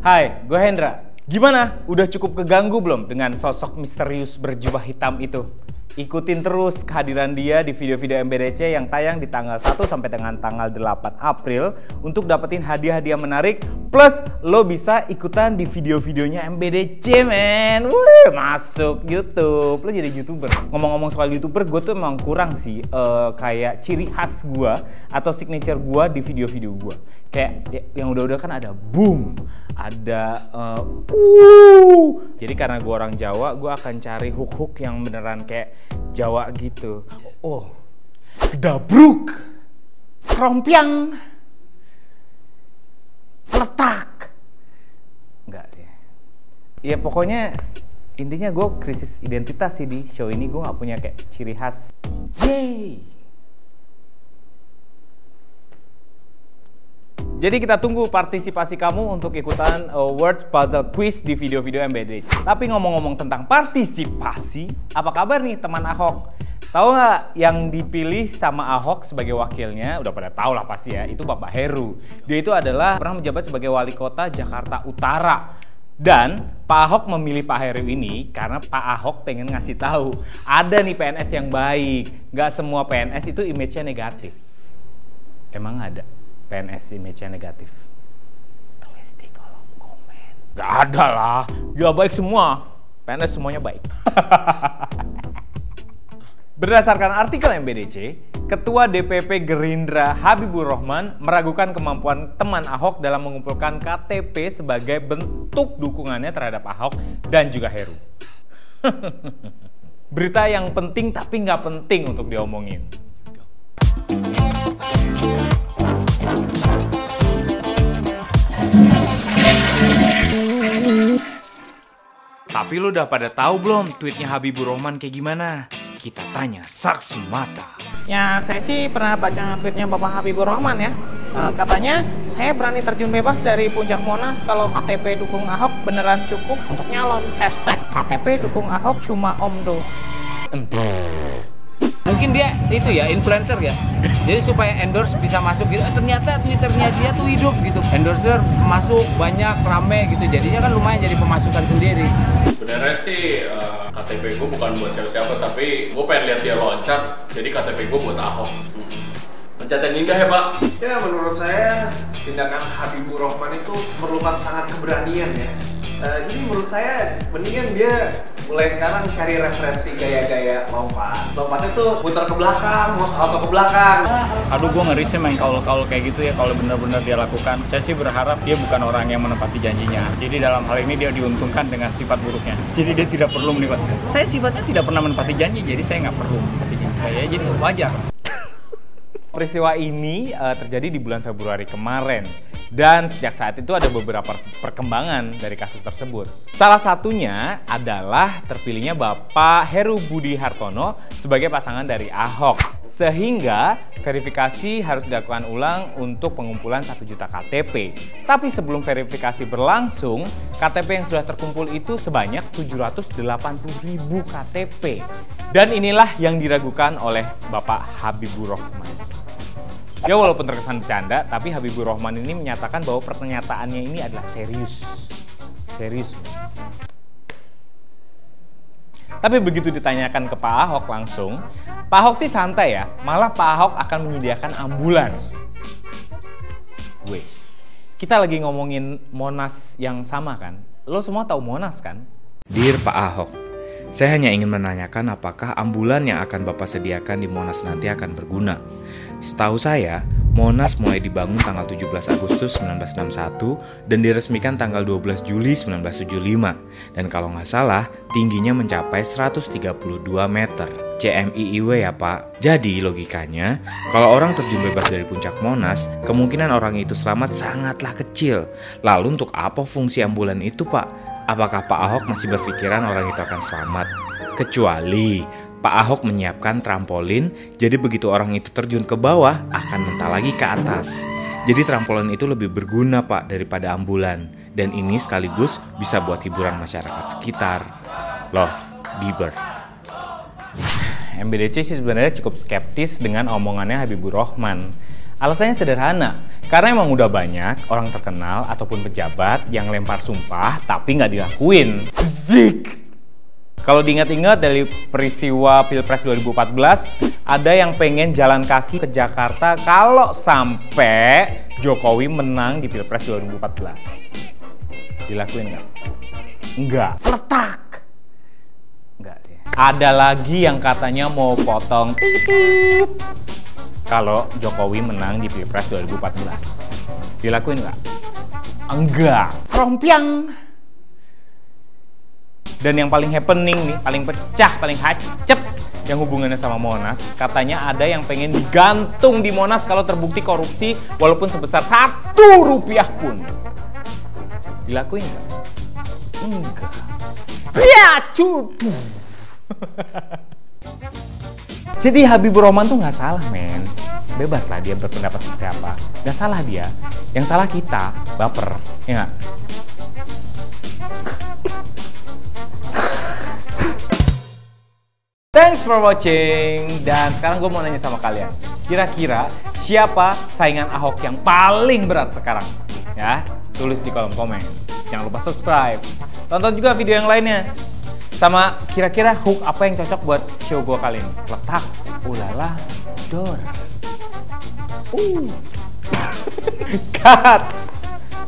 Hai, gue Hendra. Gimana? Udah cukup keganggu belum dengan sosok misterius berjubah hitam itu? Ikutin terus kehadiran dia di video-video MBDC yang tayang di tanggal 1 sampai dengan tanggal 8 April untuk dapetin hadiah-hadiah menarik. Plus, lo bisa ikutan di video-videonya MBDC, men. Wih, masuk YouTube. Lo jadi YouTuber. Ngomong-ngomong soal YouTuber, gue tuh emang kurang sih kayak ciri khas gue atau signature gue di video-video gue. Kayak yang udah-udah kan ada boom, ada Jadi karena gue orang Jawa, gue akan cari hook-hook yang beneran kayak Jawa gitu. Oh, gedabruk, krompiang, letak. Enggak deh. Ya pokoknya intinya gue krisis identitas sih di show ini. Gue gak punya kayak ciri khas. Yeay. Jadi kita tunggu partisipasi kamu untuk ikutan word puzzle quiz di video-video MBD. Tapi ngomong-ngomong tentang partisipasi, apa kabar nih teman Ahok? Tahu nggak yang dipilih sama Ahok sebagai wakilnya? Udah pada tahu lah pasti ya, itu Bapak Heru. Dia itu adalah pernah menjabat sebagai wali kota Jakarta Utara. Dan Pak Ahok memilih Pak Heru ini karena Pak Ahok pengen ngasih tahu ada nih PNS yang baik. Nggak semua PNS itu image-nya negatif. Emang ada PNS image-nya negatif? Tulis di kolom komen. Gak ada lah, ya baik semua. PNS semuanya baik. Berdasarkan artikel MBDC, Ketua DPP Gerindra Habibur Rahman meragukan kemampuan teman Ahok dalam mengumpulkan KTP sebagai bentuk dukungannya terhadap Ahok dan juga Heru. Berita yang penting tapi nggak penting untuk diomongin. Tapi lu udah pada tahu belum tweetnya Habibur Rahman kayak gimana? Kita tanya saksi mata. Ya, saya sih pernah baca tweetnya Bapak Habibur Rahman ya. Katanya, saya berani terjun bebas dari puncak Monas kalau KTP dukung Ahok beneran cukup untuk nyalon. Hashtag KTP dukung Ahok cuma omdo. Mungkin dia itu ya influencer ya, jadi supaya endorse bisa masuk gitu. Ternyata Twitternya dia tuh hidup gitu, endorser masuk banyak, rame gitu, jadinya kan lumayan jadi pemasukan sendiri. Sebenarnya sih KTP gue bukan buat siapa-siapa, tapi gue pengen lihat dia loncat, jadi KTP gue buat Ahok. Loncat yang indah ya Pak? Ya menurut saya tindakan Habibur Rahman itu memerlukan sangat keberanian ya. Jadi menurut saya mendingan dia mulai sekarang cari referensi gaya-gaya lompat. Lompatnya tuh putar ke belakang, mau salto ke belakang. Aduh, gue ngeri sih main kaul-kaul kayak gitu ya kalau benar-benar dia lakukan. Saya sih berharap dia bukan orang yang menepati janjinya. Jadi dalam hal ini dia diuntungkan dengan sifat buruknya. Jadi dia tidak perlu menepati. Saya sifatnya tidak pernah menepati janji, jadi saya nggak perlu menepati janji saya. Jadi wajar. Peristiwa ini terjadi di bulan Februari kemarin. Dan sejak saat itu ada beberapa perkembangan dari kasus tersebut. Salah satunya adalah terpilihnya Bapak Heru Budi Hartono sebagai pasangan dari Ahok. Sehingga verifikasi harus dilakukan ulang untuk pengumpulan 1 juta KTP. Tapi sebelum verifikasi berlangsung, KTP yang sudah terkumpul itu sebanyak 780.000 KTP. Dan inilah yang diragukan oleh Bapak Habibur Rahman. Ya walaupun terkesan bercanda, tapi Habibur Rahman ini menyatakan bahwa pernyataannya ini adalah serius. Serius. Tapi begitu ditanyakan ke Pak Ahok langsung, Pak Ahok sih santai ya, malah Pak Ahok akan menyediakan ambulans. Weh, kita lagi ngomongin Monas yang sama kan? Lo semua tahu Monas kan? Dear Pak Ahok, saya hanya ingin menanyakan apakah ambulan yang akan Bapak sediakan di Monas nanti akan berguna. Setahu saya, Monas mulai dibangun tanggal 17 Agustus 1961 dan diresmikan tanggal 12 Juli 1975. Dan kalau nggak salah, tingginya mencapai 132 meter. CMIIW ya Pak. Jadi logikanya, kalau orang terjun bebas dari puncak Monas, kemungkinan orang itu selamat sangatlah kecil. Lalu untuk apa fungsi ambulan itu Pak? Apakah Pak Ahok masih berpikiran orang itu akan selamat? Kecuali Pak Ahok menyiapkan trampolin, jadi begitu orang itu terjun ke bawah, akan mental lagi ke atas. Jadi trampolin itu lebih berguna Pak daripada ambulan. Dan ini sekaligus bisa buat hiburan masyarakat sekitar. Love, Bieber. MBDC sih sebenarnya cukup skeptis dengan omongannya Habibur Rahman. Alasannya sederhana, karena emang udah banyak orang terkenal ataupun pejabat yang lempar sumpah tapi nggak dilakuin. Zik! Kalau diingat-ingat dari peristiwa Pilpres 2014, ada yang pengen jalan kaki ke Jakarta kalau sampai Jokowi menang di Pilpres 2014. Dilakuin nggak? Enggak. Letak! Enggak deh. Ada lagi yang katanya mau potong titit kalau Jokowi menang di Pilpres 2014. Dilakuin nggak? Enggak. Rompiang. Dan yang paling happening nih, paling pecah, paling hacep yang hubungannya sama Monas, katanya ada yang pengen digantung di Monas kalau terbukti korupsi walaupun sebesar 1 rupiah pun. Dilakuin nggak? Enggak. Piacut. Jadi Habibur Rahman tuh nggak salah, men. Bebas lah dia berpendapat seperti apa. Nggak salah dia. Yang salah kita, baper. Ya nggak? Thanks for watching. Dan sekarang gue mau nanya sama kalian. Kira-kira siapa saingan Ahok yang paling berat sekarang? Ya, tulis di kolom komen. Jangan lupa subscribe. Tonton juga video yang lainnya. Sama kira-kira hook apa yang cocok buat show gue kali ini. Letak, ulala, dor. Cut.